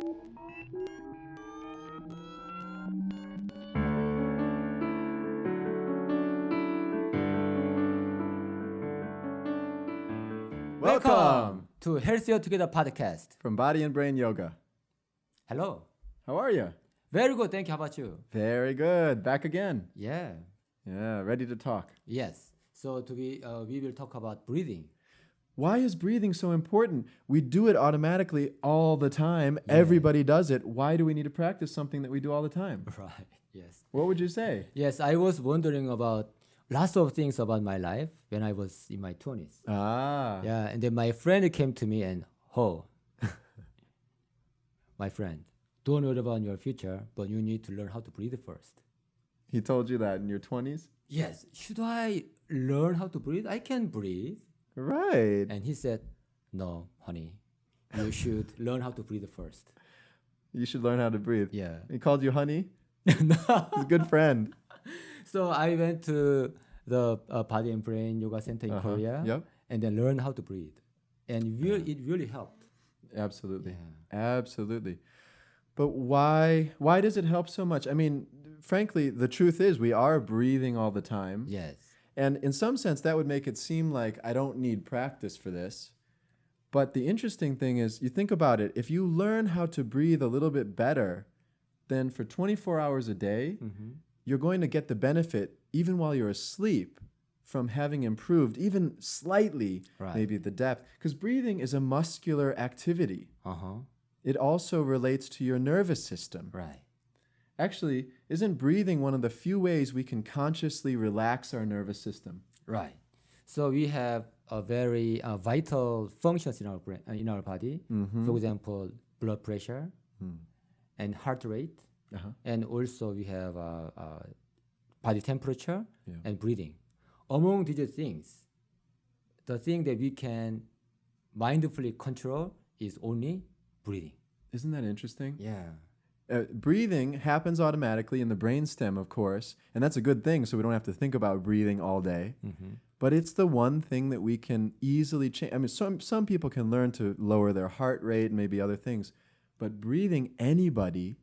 Welcome to Healthier Together podcast. From Body and Brain Yoga. Hello. How are you? Very good. Thank you. How about you? Very good. Back again. Yeah. Yeah, ready to talk. Yes. So we will talk about breathing. Why is breathing so important? We do it automatically all the time. Yeah. Everybody does it. Why do we need to practice something that we do all the time? Right. Yes. What would you say? Yes. I was wondering about lots of things about my life when I was in my 20s. Ah. Yeah. And then my friend came to me and, my friend, don't worry about your future, but you need to learn how to breathe first. He told you that in your 20s? Yes. Should I learn how to breathe? I can breathe. Right. And he said, no, honey, you should learn how to breathe first. You should learn how to breathe. Yeah. He called you honey? No. He's a good friend. So I went to the Body and Brain Yoga Center in Korea Yep. and then learned how to breathe. And it really helped. Absolutely. Yeah. Absolutely. But why does it help so much? I mean, frankly, the truth is we are breathing all the time. Yes. And in some sense, that would make it seem like I don't need practice for this. But the interesting thing is, you think about it, if you learn how to breathe a little bit better, then for 24 hours a day, you're going to get the benefit, even while you're asleep, from having improved, even slightly, maybe the depth. Because breathing is a muscular activity. It also relates to your nervous system. Right. Actually, isn't breathing one of the few ways we can consciously relax our nervous system? Right. So we have a very vital functions in our brain, in our body. For example, blood pressure and heart rate, and also we have body temperature and breathing. Among these things, the thing that we can mindfully control is only breathing. Isn't that interesting? Yeah. Breathing happens automatically in the brainstem, of course, and that's a good thing, so we don't have to think about breathing all day. But it's the one thing that we can easily change. I mean, some people can learn to lower their heart rate and maybe other things, but breathing, anybody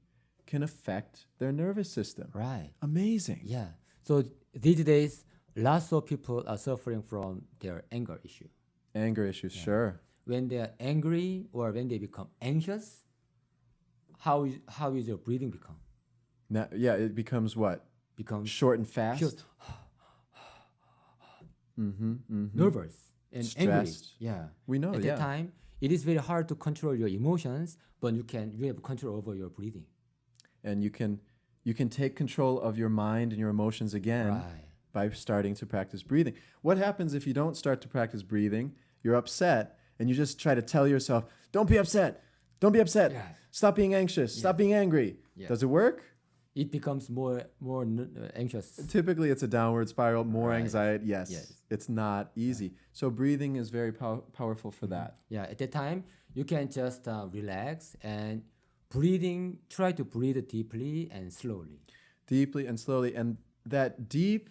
can affect their nervous system. Right. Amazing. Yeah. So these days, lots of people are suffering from their anger issue. Anger issues, sure. When they are angry or when they become anxious, how is your breathing become? Now, yeah, it becomes what? Becomes Short and fast? short, nervous and angry. Stressed. Yeah. We know, At yeah. that time, it is very hard to control your emotions, but you have control over your breathing. And you can take control of your mind and your emotions again Right. by starting to practice breathing. What happens if you don't start to practice breathing? You're upset, and you just try to tell yourself, don't be upset. Don't be upset. Yeah. Stop being anxious. Stop being angry. Yeah. Does it work? It becomes more anxious. Typically, it's a downward spiral, more Right. anxiety. Yes. Yes. It's not easy. So breathing is very powerful for that. Yeah. At that time, you can just relax and try to breathe deeply and slowly. Deeply and slowly. And that deep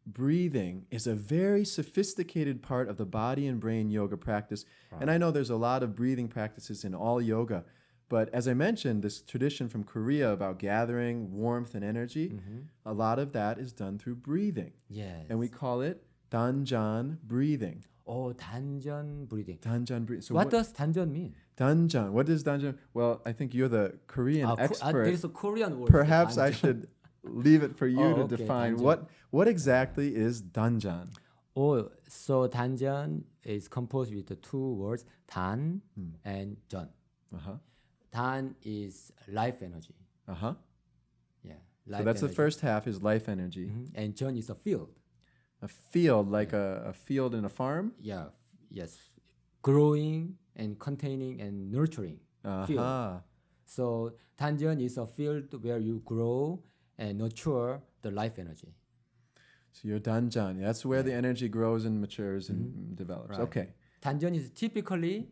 breathing is a very sophisticated part of the body and brain yoga practice. Right. And I know there's a lot of breathing practices in all yoga. But as I mentioned, this tradition from Korea about gathering warmth and energy, a lot of that is done through breathing. Yes. And we call it Dahn-jon breathing. Oh, Dahn-jon breathing. Dahn-jon breathing. So what does Dahn-jon mean? Dahn-jon. What is Dahn-jon? Well, I think you're the Korean expert. There is a Korean word. Perhaps I Dahn-jon. should leave it for you to okay, define. Dahn-jon. What exactly is Dahn-jon? Oh, so Dahn-jon is composed with the two words, Dan and Jon. Dan is life energy. Yeah. So that's the first half is life energy. And Jon is a field. A field, like a field in a farm? Yeah. Yes. Growing and containing and nurturing field. So Dahn-jon is a field where you grow and nurture the life energy. So you're Dahn-jon. That's where the energy grows and matures and develops. Right. Okay. Dahn-jon is typically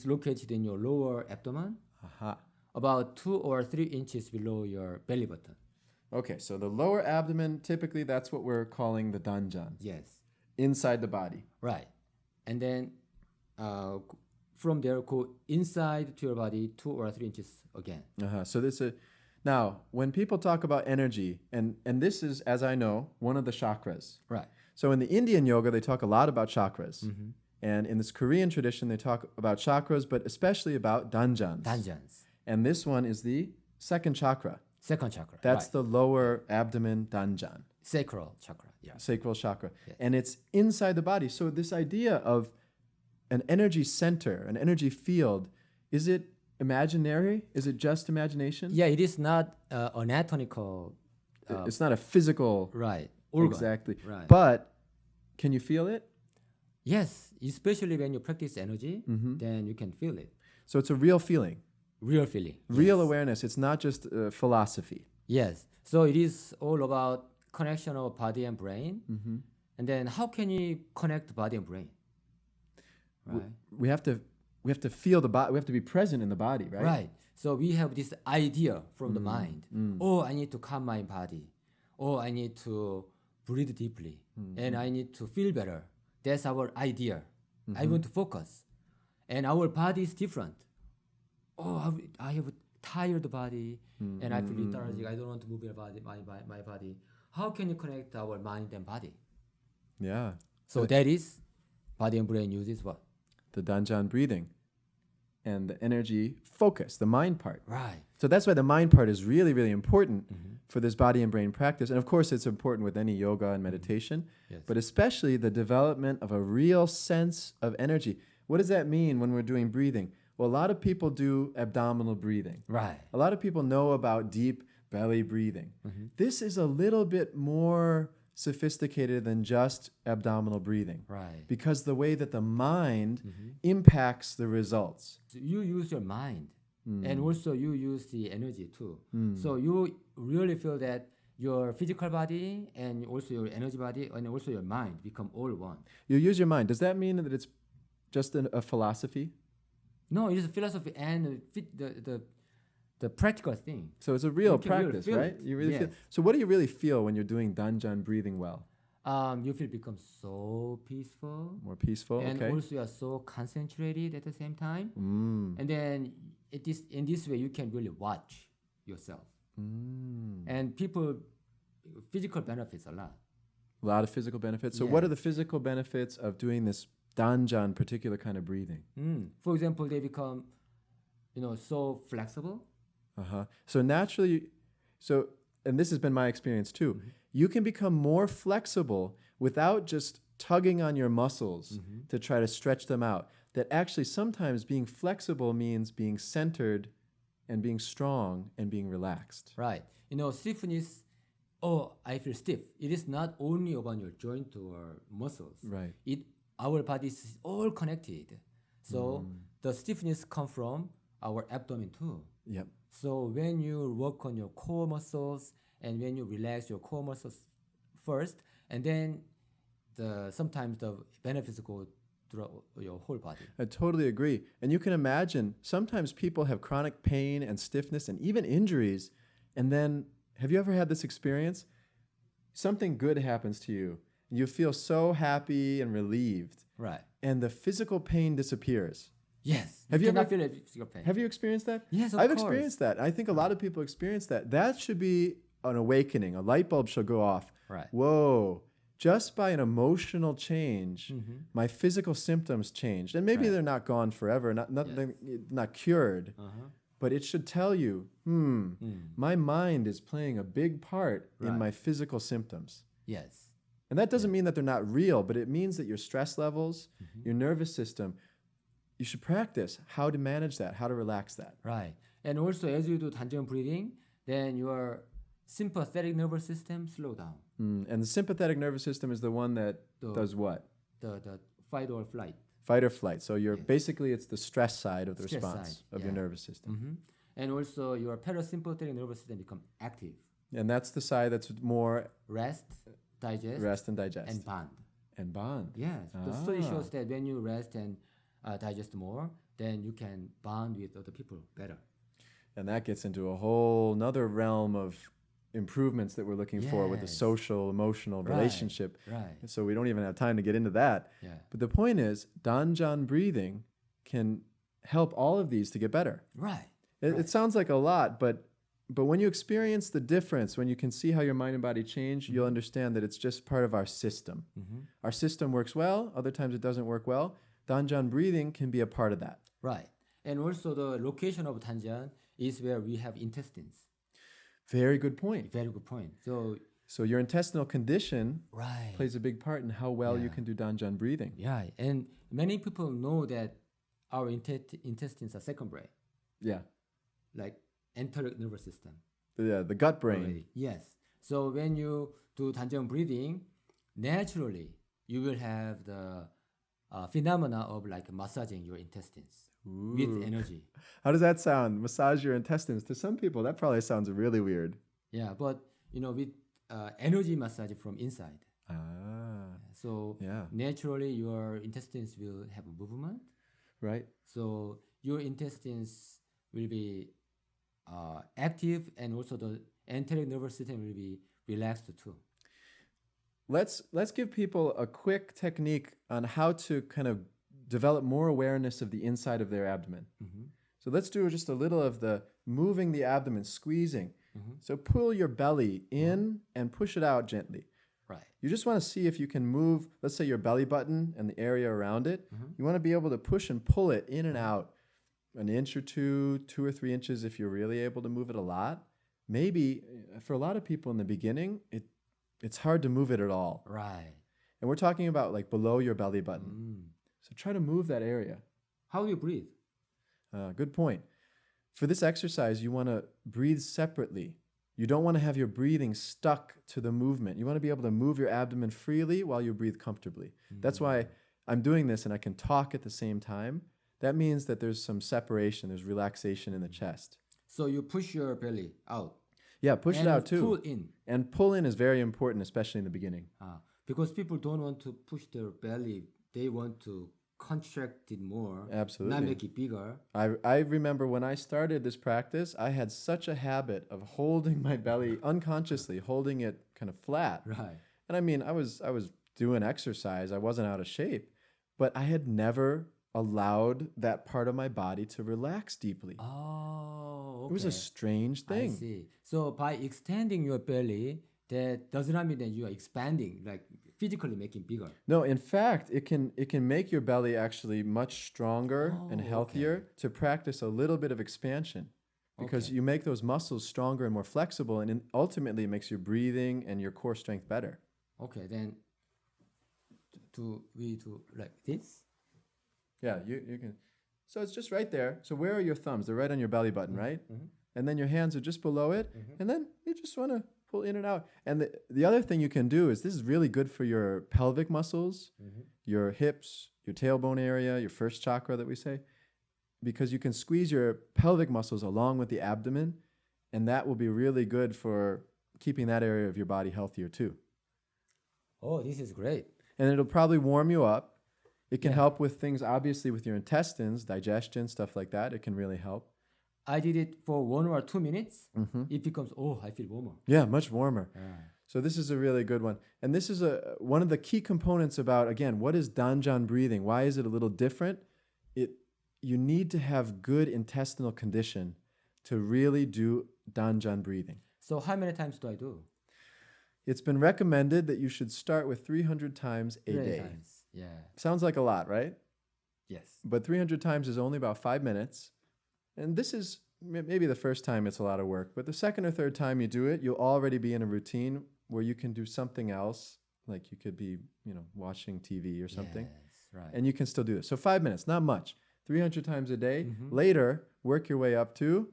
located in your lower abdomen, about 2 or 3 inches below your belly button. Okay, so the lower abdomen, typically that's what we're calling the Dahn-jon. Yes. Inside the body. Right. And then from there go inside to your body 2 or 3 inches again. So now when people talk about energy, and this is, as I know, one of the chakras. Right. So in the Indian yoga, they talk a lot about chakras. And in this Korean tradition, they talk about chakras, but especially about Dahn-jons. Dahn-jons. And this one is the second chakra. Second chakra. That's right. the lower abdomen Dahn-jon. Sacral chakra. Yeah. Sacral chakra. Yeah. And it's inside the body. So this idea of an energy center, an energy field, is it imaginary? Is it just imagination? Yeah, it is not anatomical. It's not a physical. Right. Organ. Exactly. Right. But can you feel it? Yes, especially when you practice energy, then you can feel it. So it's a real feeling. Real feeling. Real yes. awareness. It's not just philosophy. Yes. So it is all about connection of body and brain. And then how can you connect body and brain? Right. We have to feel the body. We have to be present in the body, right? Right. So we have this idea from the mind. Oh, I need to calm my body. Oh, I need to breathe deeply. And I need to feel better. That's our idea. I want to focus. And our body is different. Oh, I have a tired body and I feel lethargic. I don't want to move my body. How can you connect our mind and body? Yeah. So that is body and brain uses what? The Dahn-jon breathing and the energy focus, the mind part. Right. So that's why the mind part is really, really important for this body and brain practice. And of course, it's important with any yoga and meditation, Yes. but especially the development of a real sense of energy. What does that mean when we're doing breathing? Well, a lot of people do abdominal breathing. Right. A lot of people know about deep belly breathing. This is a little bit more sophisticated than just abdominal breathing. Right. Because the way that the mind impacts the results. So you use your mind and also you use the energy too. So you really feel that your physical body and also your energy body and also your mind become all one. You use your mind. Does that mean that it's just a philosophy? No, it is a philosophy and the practical thing. So it's a real You can really practice, feel right? it. You really feel. Yes. So what do you really feel when you're doing Dahn-jon breathing well? You feel become so peaceful. More peaceful, And okay. also you are so concentrated at the same time. And then in this way you can really watch yourself. And physical benefits a lot. A lot of physical benefits. So Yeah. what are the physical benefits of doing this Dahn-jon particular kind of breathing? For example, they become, so flexible. So naturally, and this has been my experience too, you can become more flexible without just tugging on your muscles to try to stretch them out. That actually sometimes being flexible means being centered and being strong and being relaxed. Right. Stiffness, I feel stiff. It is not only about your joint or muscles. Right. Our body is all connected. So the stiffness comes from our abdomen too. Yep. So when you work on your core muscles and when you relax your core muscles first, and then sometimes the benefits go through your whole body. I totally agree. And you can imagine sometimes people have chronic pain and stiffness and even injuries. And then, have you ever had this experience? Something good happens to you. And you feel so happy and relieved. Right. And the physical pain disappears. Yes. Have you cannot ever- feel a physical pain. Have you experienced that? Yes, of I've course. experienced that. I think a lot of people experience that. That should be an awakening. A light bulb should go off. Right. Whoa. Just by an emotional change, my physical symptoms changed. And maybe Right. they're not gone forever, not cured. But it should tell you, my mind is playing a big part in Right. my physical symptoms. Yes. And that doesn't mean that they're not real, but it means that your stress levels, your nervous system, you should practice how to manage that, how to relax that. Right. And also as you do Dahn-jon breathing, then your sympathetic nervous system slow down. And the sympathetic nervous system is the one that does what? The fight or flight. Fight or flight. So you're basically, it's the stress side of the Stress response side, of your yeah. nervous system. And also your parasympathetic nervous system become active. And that's the side that's more Rest, digest, rest and digest. and bond. And bond. Yes. The study shows that when you rest and digest more, then you can bond with other people better. And that gets into a whole nother realm of improvements that we're looking for with the Yes. social, emotional Right, relationship. right. So we don't even have time to get into that. Yeah. But the point is, Dahn-jon breathing can help all of these to get better. Right. It sounds like a lot, but when you experience the difference, when you can see how your mind and body change, you'll understand that it's just part of our system. Our system works well, other times it doesn't work well. Dahn-jon breathing can be a part of that. Right. And also the location of Dahn-jon is where we have intestines. Very good point. Very good point. So your intestinal condition right. plays a big part in how well you can do Dahn-jon breathing. Yeah, and many people know that our intestines are second brain. Yeah. Like enteric nervous system. The gut brain. Already. Yes. So when you do Dahn-jon breathing, naturally you will have the phenomena of like massaging your intestines with energy. How does that sound? Massage your intestines. To some people, that probably sounds really weird. Yeah, but with energy massage from inside. So naturally your intestines will have movement. Right. So your intestines will be active, and also the enteric nervous system will be relaxed too. Let's give people a quick technique on how to kind of develop more awareness of the inside of their abdomen. So let's do just a little of the moving the abdomen, squeezing. So pull your belly in and push it out gently. Right. You just want to see if you can move, let's say your belly button and the area around it. You want to be able to push and pull it in and out an inch or 2 or 3 inches if you're really able to move it a lot. Maybe for a lot of people in the beginning, it's hard to move it at all. Right. And we're talking about like below your belly button. So try to move that area. How do you breathe? Good point. For this exercise, you want to breathe separately. You don't want to have your breathing stuck to the movement. You want to be able to move your abdomen freely while you breathe comfortably. That's why I'm doing this and I can talk at the same time. That means that there's some separation, there's relaxation in the chest. So you push your belly out. Yeah, push it out too. Pull in. And pull in is very important, especially in the beginning. Because people don't want to push their belly. They want to contract it more. Absolutely. Not make it bigger. I remember when I started this practice, I had such a habit of holding my belly unconsciously, holding it kind of flat. Right. And I mean, I was doing exercise. I wasn't out of shape, but I had never allowed that part of my body to relax deeply. Oh, okay. It was a strange thing. I see. So by extending your belly, that does not mean that you are expanding, like physically making bigger. No, in fact, it can make your belly actually much stronger and healthier to practice a little bit of expansion, because you make those muscles stronger and more flexible, and ultimately it makes your breathing and your core strength better. Okay, then we do like this? Yeah, you can. So it's just right there. So where are your thumbs? They're right on your belly button, right? And then your hands are just below it. And then you just want to pull in and out. And the other thing you can do is, this is really good for your pelvic muscles, your hips, your tailbone area, your first chakra that we say, because you can squeeze your pelvic muscles along with the abdomen, and that will be really good for keeping that area of your body healthier too. Oh, this is great. And it'll probably warm you up. It can help with things, obviously, with your intestines, digestion, stuff like that. It can really help. I did it for 1 or 2 minutes. It becomes, I feel warmer. Yeah, much warmer. So this is a really good one. And this is one of the key components about, again, what is Dahn-jon breathing? Why is it a little different? You need to have good intestinal condition to really do Dahn-jon breathing. So how many times do I do? It's been recommended that you should start with 300 times a day. Times. Yeah. Sounds like a lot, right? Yes. But 300 times is only about 5 minutes. And this is maybe the first time it's a lot of work, but the second or third time you do it, you'll already be in a routine where you can do something else, like you could be, watching TV or something. Yes, right. And you can still do this. So 5 minutes, not much. 300 times a day. Later, work your way up to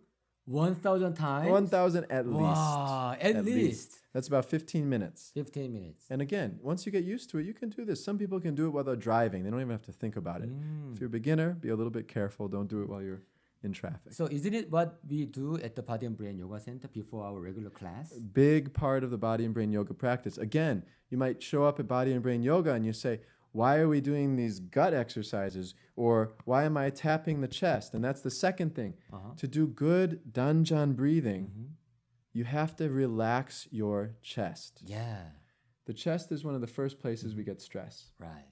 1,000 times? 1,000 at least. Wow, at least. That's about 15 minutes. 15 minutes. And again, once you get used to it, you can do this. Some people can do it while they're driving. They don't even have to think about it. If you're a beginner, be a little bit careful. Don't do it while you're in traffic. So isn't it what we do at the Body and Brain Yoga Center before our regular class? Big part of the Body and Brain Yoga practice. Again, you might show up at Body and Brain Yoga and you say, why are we doing these gut exercises? Or why am I tapping the chest? And that's the second thing. To do good Dahn-jon breathing, you have to relax your chest. Yeah. The chest is one of the first places we get stress. Right.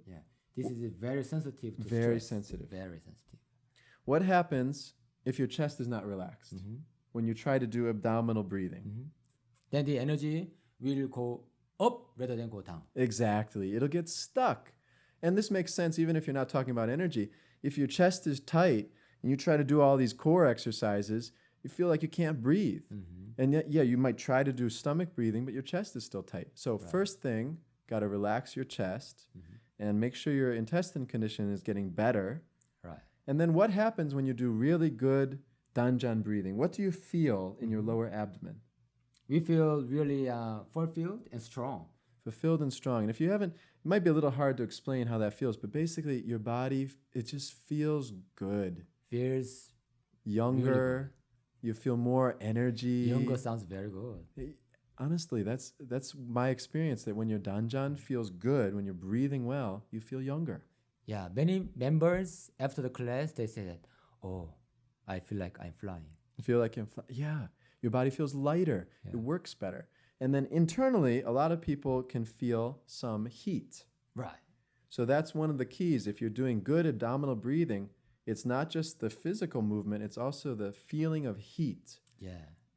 Yeah. This is very sensitive to Very stress. sensitive. Very sensitive. what happens if your chest is not relaxed when you try to do abdominal breathing? Then the energy will go up rather than go down. Exactly. It'll get stuck. And this makes sense even if you're not talking about energy. If your chest is tight and you try to do all these core exercises, you feel like you can't breathe. And yet, yeah, you might try to do stomach breathing, but your chest is still tight. So first thing, got to relax your chest and make sure your intestine condition is getting better. Right. And then what happens when you do really good Dahn-jon breathing? What do you feel in your lower abdomen? We feel really fulfilled and strong. Fulfilled and strong. And if you haven't, it might be a little hard to explain how that feels, but basically your body, it just feels good. Feels younger. Really you feel more energy. Younger sounds very good. Honestly, that's my experience, that when your Dahn-jon feels good, when you're breathing well, you feel younger. Yeah, many members after the class, they say that, oh, I feel like I'm flying. You feel like yeah, your body feels lighter. Yeah. It works better. And then internally, a lot of people can feel some heat. Right. So that's one of the keys. If you're doing good abdominal breathing, it's not just the physical movement, it's also the feeling of heat,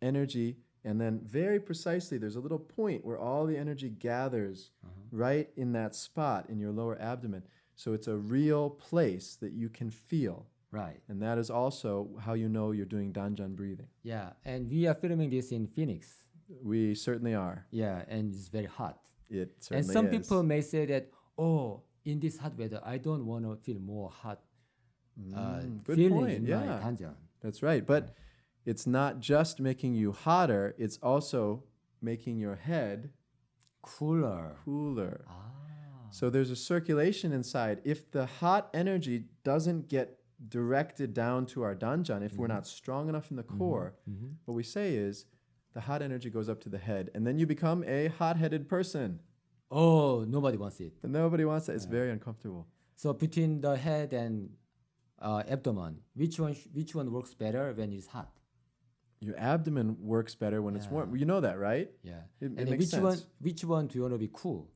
energy. And then very precisely, there's a little point where all the energy gathers right in that spot in your lower abdomen. So it's a real place that you can feel. Right. And that is also how you know you're doing Dahn-jon breathing. Yeah, and we are filming this in Phoenix. We certainly are. Yeah, and it's very hot. It certainly is. And some people may say that, oh, in this hot weather, I don't want to feel more hot feeling in my Dahn-jon. That's right. But it's not just making you hotter, it's also making your head cooler. So there's a circulation inside. If the hot energy doesn't get directed down to our Dahn-jon, if we're not strong enough in the core, what we say is the hot energy goes up to the head, and then you become a hot-headed person. Oh, nobody wants it. Nobody wants it. It's very uncomfortable. So between the head and abdomen, which one works better when it's hot? Your abdomen works better when it's warm. You know that, right? Yeah. It makes sense. Which one do you want to be cool?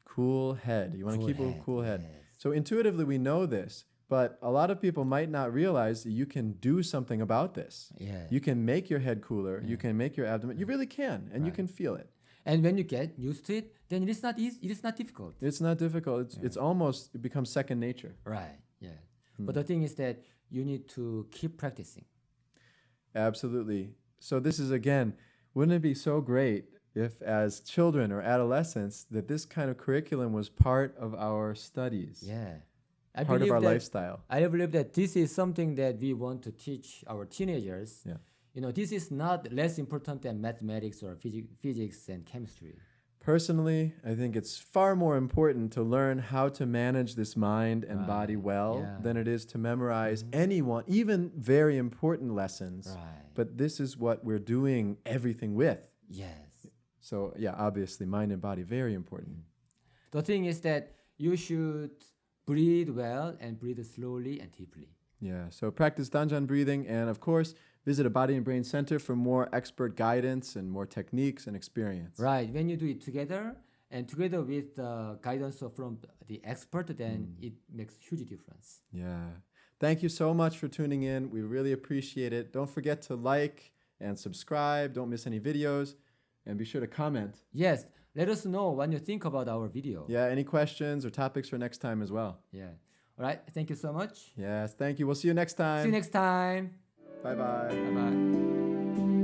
Cool head. You want to keep a cool head. Yes. So intuitively we know this, but a lot of people might not realize that you can do something about this. Yeah. You can make your head cooler. You can make your abdomen. You really can, and you can feel it. And when you get used to it, then it is not easy. It is not difficult. It's not difficult. It's almost, it becomes second nature. Right. Yeah. But the thing is that you need to keep practicing. Absolutely. So this is, again, wouldn't it be so great if as children or adolescents that this kind of curriculum was part of our studies? Yeah. Part of our lifestyle. I believe that this is something that we want to teach our teenagers. Yeah. You know, this is not less important than mathematics or physics and chemistry. Personally, I think it's far more important to learn how to manage this mind and body well than it is to memorize anyone, even very important lessons. Right. But this is what we're doing everything with. Yes. So, yeah, obviously, mind and body, very important. The thing is that you should breathe well and breathe slowly and deeply. Yeah, so practice Dahn-jon breathing, and of course, visit a Body and Brain Center for more expert guidance and more techniques and experience. Right. When you do it together, and together with the guidance from the expert, then it makes huge difference. Yeah. Thank you so much for tuning in. We really appreciate it. Don't forget to like and subscribe. Don't miss any videos. And be sure to comment. Yes. Let us know what you think about our video. Yeah. Any questions or topics for next time as well. Yeah. All right. Thank you so much. Yes. Thank you. We'll see you next time. See you next time. Bye-bye. Bye-bye.